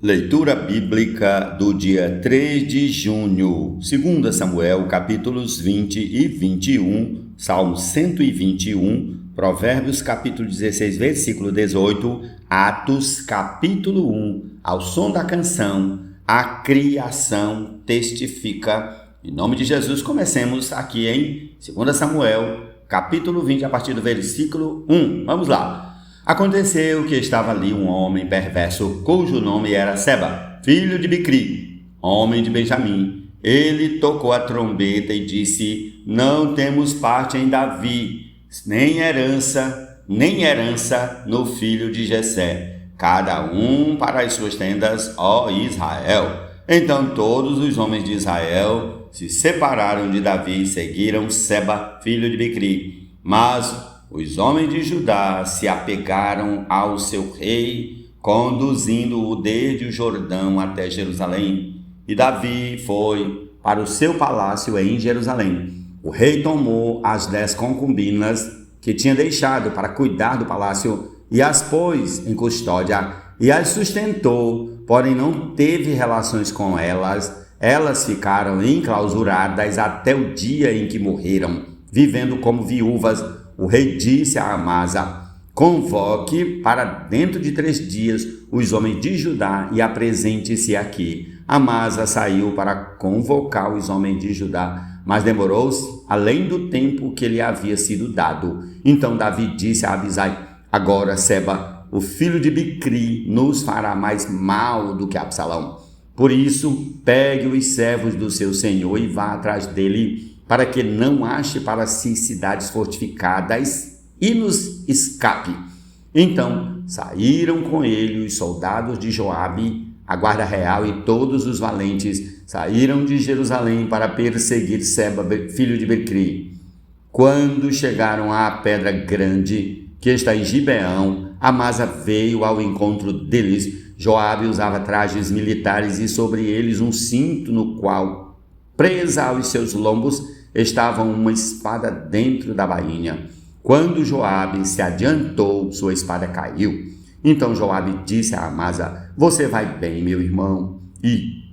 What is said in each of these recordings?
Leitura bíblica do dia 3 de junho, 2 Samuel, capítulos 20 e 21, Salmo 121, Provérbios, capítulo 16, versículo 18, Atos, capítulo 1, ao som da canção, a criação testifica. Em nome de Jesus, comecemos aqui em 2 Samuel, capítulo 20, a partir do versículo 1. Vamos lá. Aconteceu que estava ali um homem perverso, cujo nome era Seba, filho de Bicri, homem de Benjamim. Ele tocou a trombeta e disse: não temos parte em Davi, nem herança no filho de Jessé, cada um para as suas tendas, ó Israel. Então todos os homens de Israel se separaram de Davi e seguiram Seba, filho de Bicri. Mas os homens de Judá se apegaram ao seu rei, conduzindo-o desde o Jordão até Jerusalém. E Davi foi para o seu palácio em Jerusalém. O rei tomou as 10 concubinas que tinha deixado para cuidar do palácio e as pôs em custódia e as sustentou, porém não teve relações com elas. Elas ficaram enclausuradas até o dia em que morreram, vivendo como viúvas. O rei disse a Amasa: convoque para dentro de 3 dias os homens de Judá e apresente-se aqui. Amasa saiu para convocar os homens de Judá, mas demorou-se além do tempo que lhe havia sido dado. Então Davi disse a Abisai: agora Seba, o filho de Bicri, nos fará mais mal do que Absalão. Por isso, pegue os servos do seu senhor e vá atrás dele, para que não ache para si cidades fortificadas e nos escape. Então saíram com ele os soldados de Joabe, a guarda real e todos os valentes saíram de Jerusalém para perseguir Seba, filho de Bicri. Quando chegaram à pedra grande, que está em Gibeão, Amasa veio ao encontro deles. Joabe usava trajes militares e sobre eles um cinto no qual, presa aos seus lombos, estava uma espada dentro da bainha. Quando Joabe se adiantou, sua espada caiu. Então Joabe disse a Amasa: você vai bem, meu irmão. E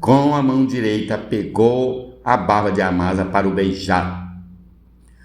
com a mão direita pegou a barba de Amasa para o beijar.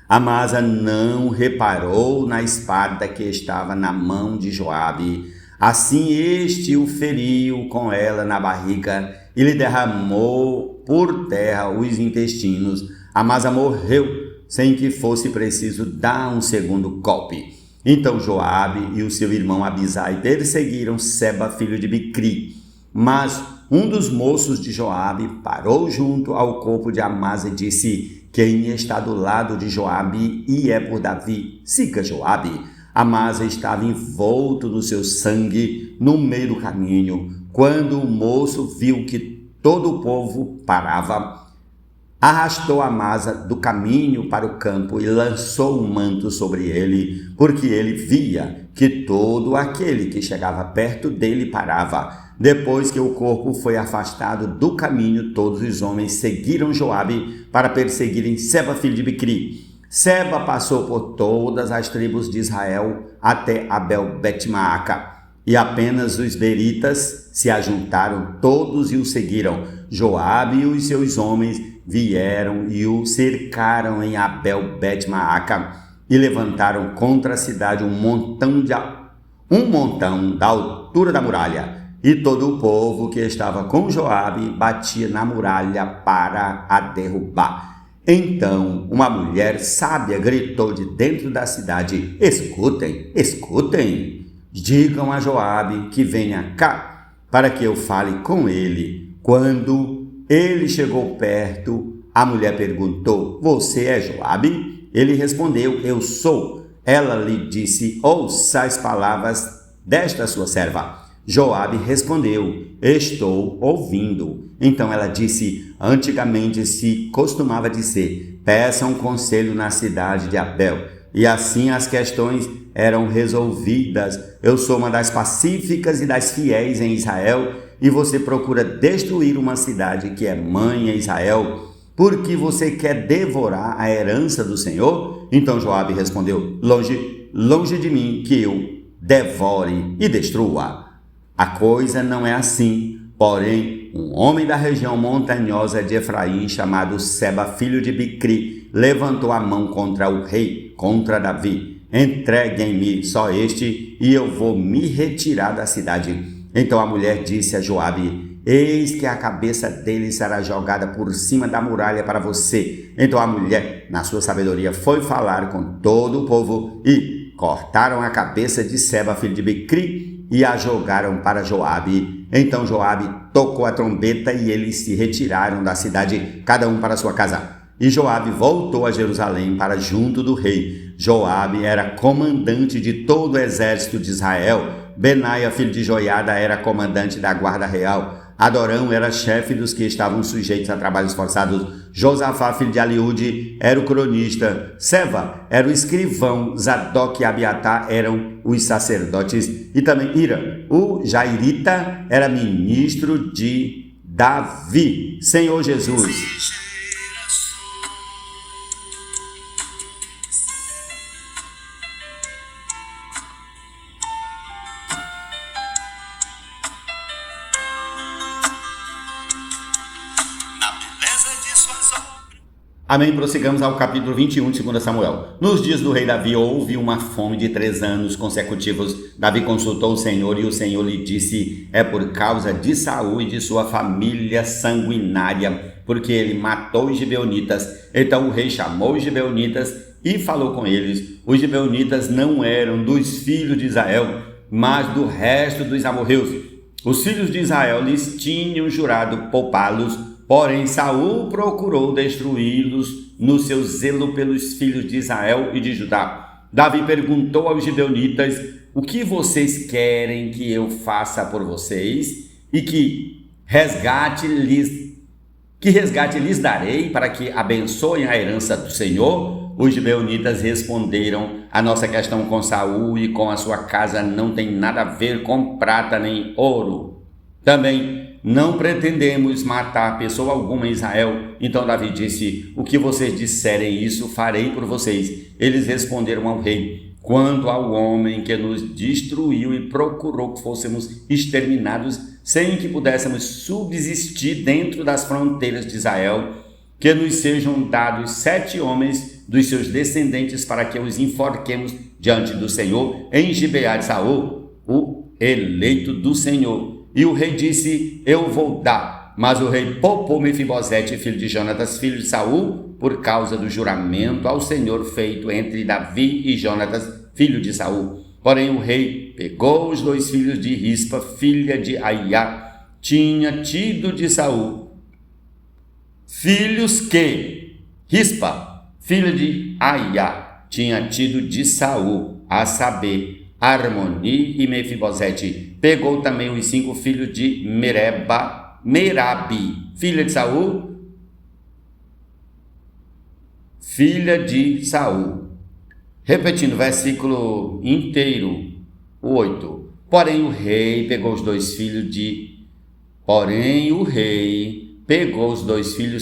Amasa não reparou na espada que estava na mão de Joabe. Assim este o feriu com ela na barriga e lhe derramou por terra os intestinos. Amasa morreu sem que fosse preciso dar um segundo golpe. Então Joabe e o seu irmão Abisai perseguiram Seba, filho de Bicri. Mas um dos moços de Joabe parou junto ao corpo de Amasa e disse: quem está do lado de Joabe e é por Davi, siga Joabe. Amasa estava envolto no seu sangue no meio do caminho. Quando o moço viu que todo o povo parava, arrastou Amasa do caminho para o campo e lançou um manto sobre ele, porque ele via que todo aquele que chegava perto dele parava. Depois que o corpo foi afastado do caminho, todos os homens seguiram Joabe para perseguirem Seba, filho de Bicri. Seba passou por todas as tribos de Israel até Abel-Bet-Maaca, e apenas os beritas se ajuntaram todos e o seguiram. Joabe e os seus homens vieram e o cercaram em Abel-Bet-Maaca e levantaram contra a cidade um montão da altura da muralha. E todo o povo que estava com Joabe batia na muralha para a derrubar. Então uma mulher sábia gritou de dentro da cidade: escutem, escutem, digam a Joabe que venha cá, para que eu fale com ele. Quando ele chegou perto, a mulher perguntou: você é Joabe? Ele respondeu: eu sou. Ela lhe disse: ouça as palavras desta sua serva. Joabe respondeu: estou ouvindo. Então ela disse: antigamente se costumava dizer: peçam conselho na cidade de Abel, e assim as questões eram resolvidas. Eu sou uma das pacíficas e das fiéis em Israel, e você procura destruir uma cidade que é mãe em Israel, porque você quer devorar a herança do Senhor? Então Joabe respondeu: longe de mim que eu devore e destrua. A coisa não é assim. Porém, um homem da região montanhosa de Efraim, chamado Seba, filho de Bicri, levantou a mão contra o rei, contra Davi. Entreguem-me só este, e eu vou me retirar da cidade. Então a mulher disse a Joabe: eis que a cabeça dele será jogada por cima da muralha para você. Então a mulher, na sua sabedoria, foi falar com todo o povo e cortaram a cabeça de Seba, filho de Bicri, e a jogaram para Joabe. Então Joabe tocou a trombeta e eles se retiraram da cidade, cada um para sua casa. E Joabe voltou a Jerusalém para junto do rei. Joabe era comandante de todo o exército de Israel. Benaia, filho de Joiada, era comandante da guarda real. Adorão era chefe dos que estavam sujeitos a trabalhos forçados. Josafá, filho de Aliúde, era o cronista. Seva era o escrivão. Zadok e Abiatar eram os sacerdotes. E também Ira, o Jairita, era ministro de Davi. Senhor Jesus. Amém. Prossigamos ao capítulo 21 de 2 Samuel. Nos dias do rei Davi houve uma fome de 3 anos consecutivos. Davi consultou o Senhor e o Senhor lhe disse: é por causa de Saul e de sua família sanguinária, porque ele matou os gibeonitas. Então o rei chamou os gibeonitas e falou com eles. Os gibeonitas não eram dos filhos de Israel, mas do resto dos amorreus. Os filhos de Israel lhes tinham jurado poupá-los. Porém, Saul procurou destruí-los no seu zelo pelos filhos de Israel e de Judá. Davi perguntou aos gibeonitas: o que vocês querem que eu faça por vocês? E que resgate lhes darei para que abençoem a herança do Senhor? Os gibeonitas responderam: a nossa questão com Saul e com a sua casa não tem nada a ver com prata nem ouro. Também não pretendemos matar pessoa alguma em Israel. Então Davi disse: o que vocês disserem, isso farei por vocês. Eles responderam ao rei: quanto ao homem que nos destruiu e procurou que fôssemos exterminados sem que pudéssemos subsistir dentro das fronteiras de Israel, que nos sejam dados 7 homens dos seus descendentes para que os enforquemos diante do Senhor em Gibeá de Saul, o eleito do Senhor. E o rei disse: eu vou dar. Mas o rei poupou Mefibosete, filho de Jonatas, filho de Saul, por causa do juramento ao Senhor feito entre Davi e Jonatas, filho de Saul. Porém o rei pegou os 2 filhos de Rispa, filha de Aiá, tinha tido de Saul, filhos que Rispa, filha de Aiá, tinha tido de Saul, a saber, Armoni e Mefibosete. Pegou também os 5 filhos de Merabi, filha de Saul, filha de Saul. Repetindo o versículo inteiro, o 8. Porém o rei pegou os 2 filhos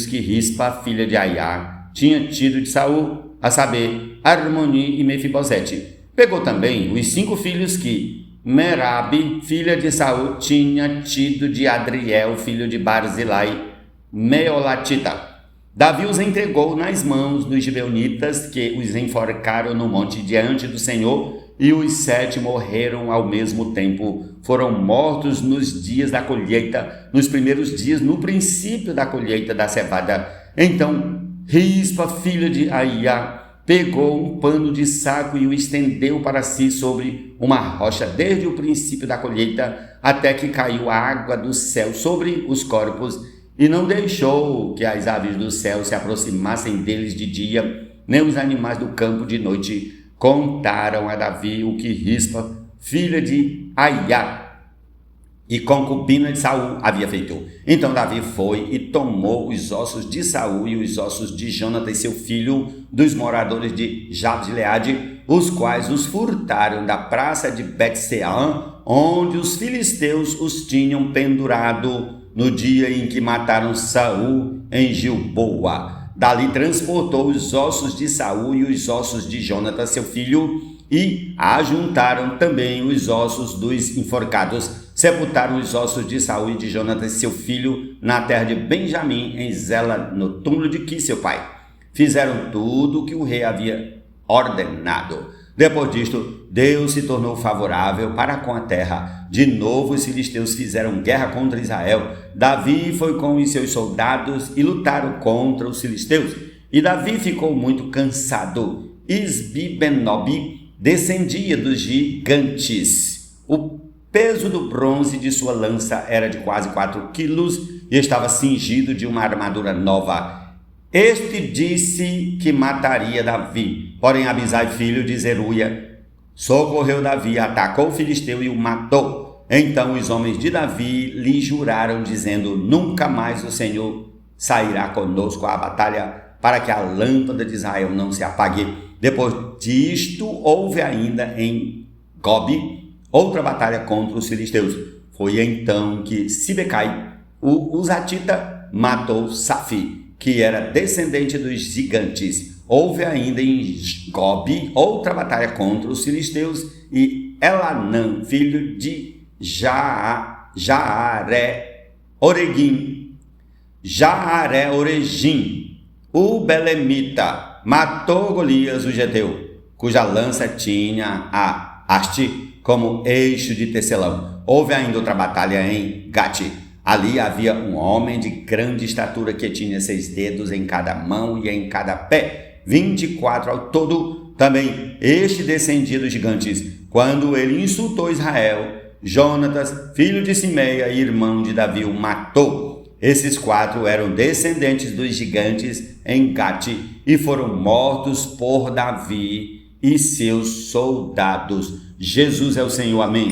que Rispa, filha de Aiá, tinha tido de Saul, a saber, Armoni e Mefibosete. Pegou também os 5 filhos que Merabi, filha de Saul, tinha tido de Adriel, filho de Barzilai, Meolatita. Davi os entregou nas mãos dos gibeonitas, que os enforcaram no monte diante do Senhor, e os 7 morreram ao mesmo tempo. Foram mortos nos dias da colheita, nos primeiros dias, no princípio da colheita da cevada. Então Rispa, filha de Aiá, pegou um pano de saco e o estendeu para si sobre uma rocha desde o princípio da colheita até que caiu a água do céu sobre os corpos, e não deixou que as aves do céu se aproximassem deles de dia, nem os animais do campo de noite. Contaram a Davi o que Rispa, filha de Aiá e concubina de Saul, havia feito. Então Davi foi e tomou os ossos de Saul e os ossos de Jonatas, seu filho, dos moradores de Jabes-Gileade, os quais os furtaram da praça de Bet-Sean, onde os filisteus os tinham pendurado no dia em que mataram Saul em Gilboa. Dali transportou os ossos de Saul e os ossos de Jonatas, seu filho, e ajuntaram também os ossos dos enforcados, Sepultaram os ossos de Saul e de Jonatas, seu filho, na terra de Benjamim, em Zela, no túmulo de Quis, seu pai. Fizeram tudo o que o rei havia ordenado. Depois disto, Deus se tornou favorável para com a terra. De novo, os filisteus fizeram guerra contra Israel. Davi foi com os seus soldados e lutaram contra os filisteus. E Davi ficou muito cansado. Isbi-Benob descendia dos gigantes. O peso do bronze de sua lança era de quase 4 quilos e estava cingido de uma armadura nova. Este disse que mataria Davi, porém Abisai, filho de Zeruia, socorreu Davi, atacou o filisteu e o matou. Então os homens de Davi lhe juraram, dizendo: nunca mais o Senhor sairá conosco à batalha, para que a lâmpada de Israel não se apague. Depois disto, houve ainda em Gobe outra batalha contra os filisteus. Foi então que Sibecai, o Uzatita, matou Safi, que era descendente dos gigantes. Houve ainda em Gobe outra batalha contra os filisteus, e Elanã, filho de Jaare-Oregim, o belemita, matou Golias, o geteu, cuja lança tinha a haste como eixo de tecelão. Houve ainda outra batalha em Gate. Ali havia um homem de grande estatura que tinha 6 dedos em cada mão e em cada pé, 24 ao todo. Também este descendia dos gigantes. Quando ele insultou Israel, Jonatas, filho de Simeia e irmão de Davi, o matou. Esses 4 eram descendentes dos gigantes em Gate e foram mortos por Davi e seus soldados. Jesus é o Senhor, amém.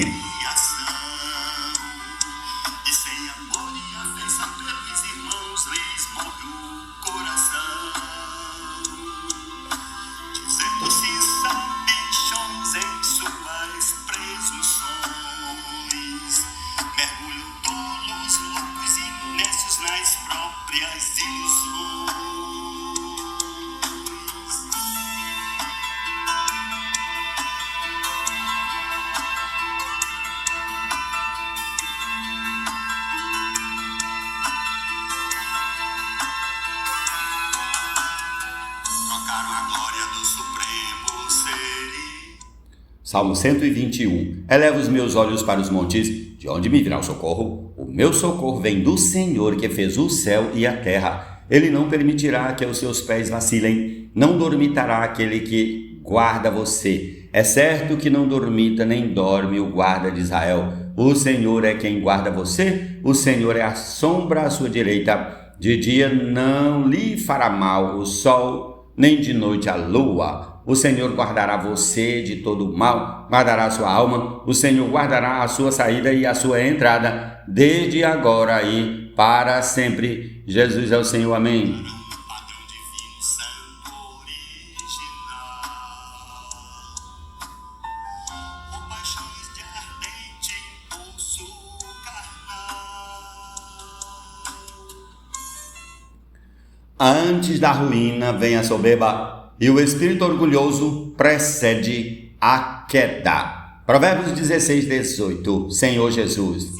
Salmo 121. Eleva os meus olhos para os montes, de onde me virá o socorro? O meu socorro vem do Senhor, que fez o céu e a terra. Ele não permitirá que os seus pés vacilem, não dormitará aquele que guarda você. É certo que não dormita nem dorme o guarda de Israel. O Senhor é quem guarda você, o Senhor é a sombra à sua direita. De dia não lhe fará mal o sol, nem de noite a lua. O Senhor guardará você de todo o mal, guardará a sua alma. O Senhor guardará a sua saída e a sua entrada, desde agora e para sempre. Jesus é o Senhor, amém. Antes da ruína vem a soberba, e o espírito orgulhoso precede a queda. Provérbios 16, 18. Senhor Jesus.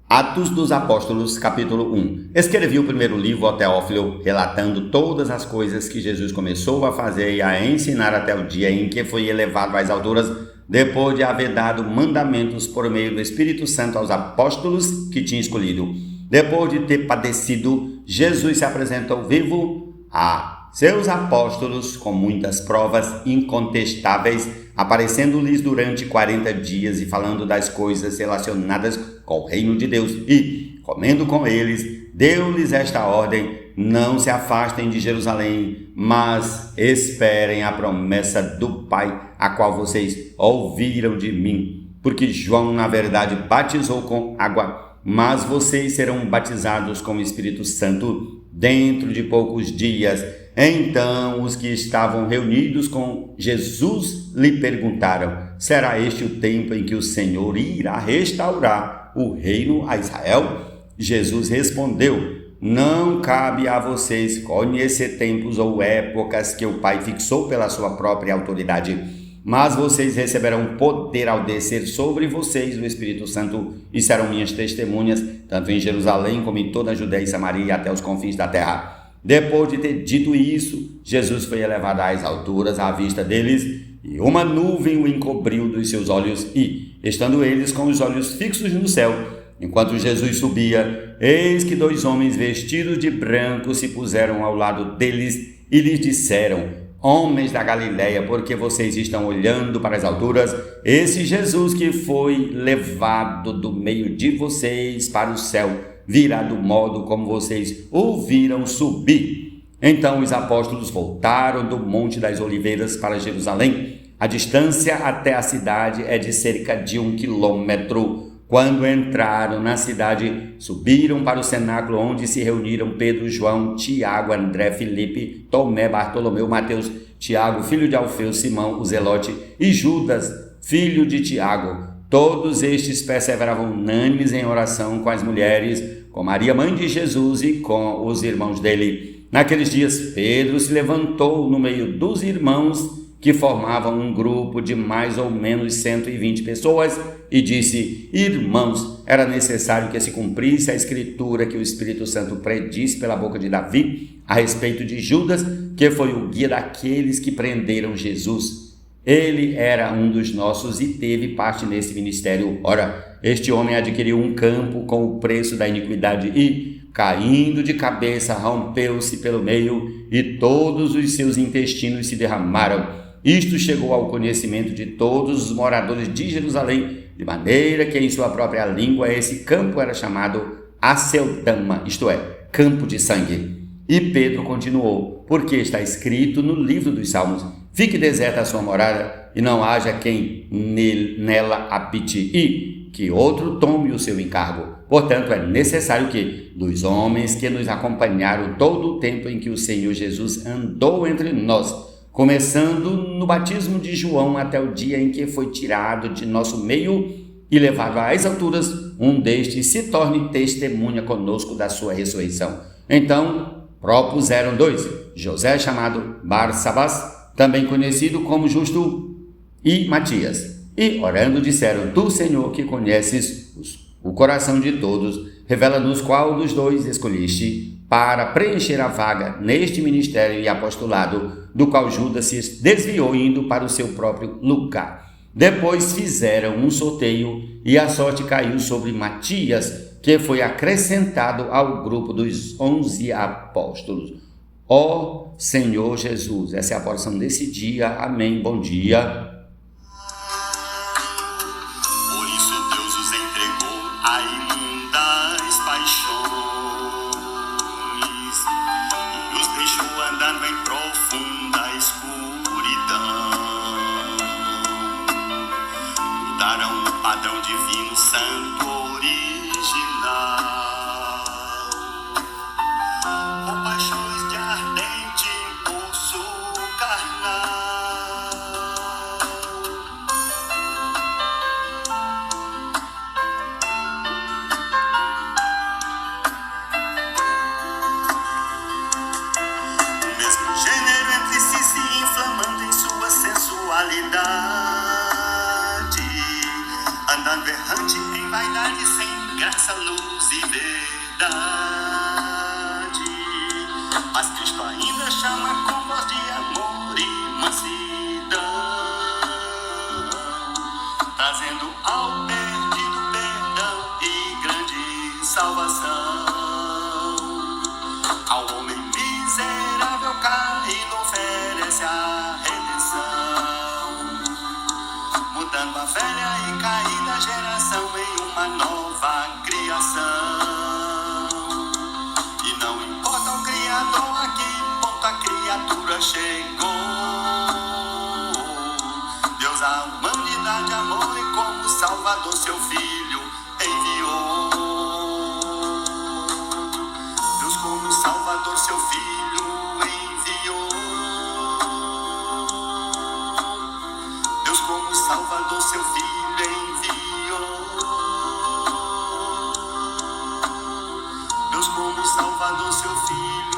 Atos dos Apóstolos, capítulo 1. Escrevi o primeiro livro ao Teófilo, relatando todas as coisas que Jesus começou a fazer e a ensinar até o dia em que foi elevado às alturas, depois de haver dado mandamentos por meio do Espírito Santo aos apóstolos que tinha escolhido. Depois de ter padecido, Jesus se apresentou vivo a seus apóstolos com muitas provas incontestáveis, aparecendo-lhes durante 40 dias e falando das coisas relacionadas com o reino de Deus, e, comendo com eles, deu-lhes esta ordem: não se afastem de Jerusalém, mas esperem a promessa do Pai, a qual vocês ouviram de mim. Porque João, na verdade, batizou com água, mas vocês serão batizados com o Espírito Santo dentro de poucos dias. Então os que estavam reunidos com Jesus lhe perguntaram: será este o tempo em que o Senhor irá restaurar o reino a Israel? Jesus respondeu: não cabe a vocês conhecer tempos ou épocas que o Pai fixou pela sua própria autoridade, mas vocês receberão poder ao descer sobre vocês o Espírito Santo e serão minhas testemunhas, tanto em Jerusalém como em toda a Judéia e Samaria e até os confins da terra. Depois de ter dito isso, Jesus foi elevado às alturas à vista deles, e uma nuvem o encobriu dos seus olhos, e, estando eles com os olhos fixos no céu, enquanto Jesus subia, eis que 2 homens vestidos de branco se puseram ao lado deles e lhes disseram: homens da Galileia, porque vocês estão olhando para as alturas? Esse Jesus que foi levado do meio de vocês para o céu virá do modo como vocês o viram subir. Então os apóstolos voltaram do Monte das Oliveiras para Jerusalém. A distância até a cidade é de cerca de 1 quilômetro. Quando entraram na cidade, subiram para o cenáculo onde se reuniram Pedro, João, Tiago, André, Filipe, Tomé, Bartolomeu, Mateus, Tiago, filho de Alfeu, Simão, o Zelote e Judas, filho de Tiago. Todos estes perseveravam unânimes em oração com as mulheres, com Maria, mãe de Jesus, e com os irmãos dele. Naqueles dias, Pedro se levantou no meio dos irmãos, que formavam um grupo de mais ou menos 120 pessoas, e disse: irmãos, era necessário que se cumprisse a escritura que o Espírito Santo predisse pela boca de Davi a respeito de Judas, que foi o guia daqueles que prenderam Jesus. Ele era um dos nossos e teve parte nesse ministério. Ora, este homem adquiriu um campo com o preço da iniquidade e, caindo de cabeça, rompeu-se pelo meio e todos os seus intestinos se derramaram. Isto chegou ao conhecimento de todos os moradores de Jerusalém, de maneira que em sua própria língua esse campo era chamado Aceldama, isto é, campo de sangue. E Pedro continuou: porque está escrito no livro dos Salmos: fique deserta a sua morada, e não haja quem nela habite, e que outro tome o seu encargo. Portanto, é necessário que, dos homens que nos acompanharam todo o tempo em que o Senhor Jesus andou entre nós, começando no batismo de João até o dia em que foi tirado de nosso meio e levado às alturas, um destes se torne testemunha conosco da sua ressurreição. Então propuseram 2, José chamado Barsabás, também conhecido como Justo, e Matias, e orando disseram: tu, Senhor, que conheces o coração de todos, revela-nos qual dos 2 escolheste para preencher a vaga neste ministério e apostolado, do qual Judas se desviou indo para o seu próprio lugar. Depois fizeram um sorteio e a sorte caiu sobre Matias, que foi acrescentado ao grupo dos 11 apóstolos. Ó Senhor Jesus, essa é a porção desse dia. Amém. Bom dia. Por isso Deus os entregou a imundas paixões e os deixou andando em profunda escuridão. Mudaram o padrão divino santo original por paixões de ardente impulso carnal. O mesmo gênero entre si se inflamando em sua sensualidade, andando errante em vaidade, sem graça, luz e verdade. Mas Cristo ainda chama com voz de amor e mansidão, trazendo ao perdido perdão e grande salvação. Ao homem miserável caído oferece a redenção, mudando a velha e caída geração em uma nova criação. E não importa ao Criador a que ponto a criatura chegou, Deus a humanidade amou e como Salvador seu Filho enviou. Deus como Salvador seu Filho enviou. Deus como Salvador seu Filho enviou. Salvador, seu Filho.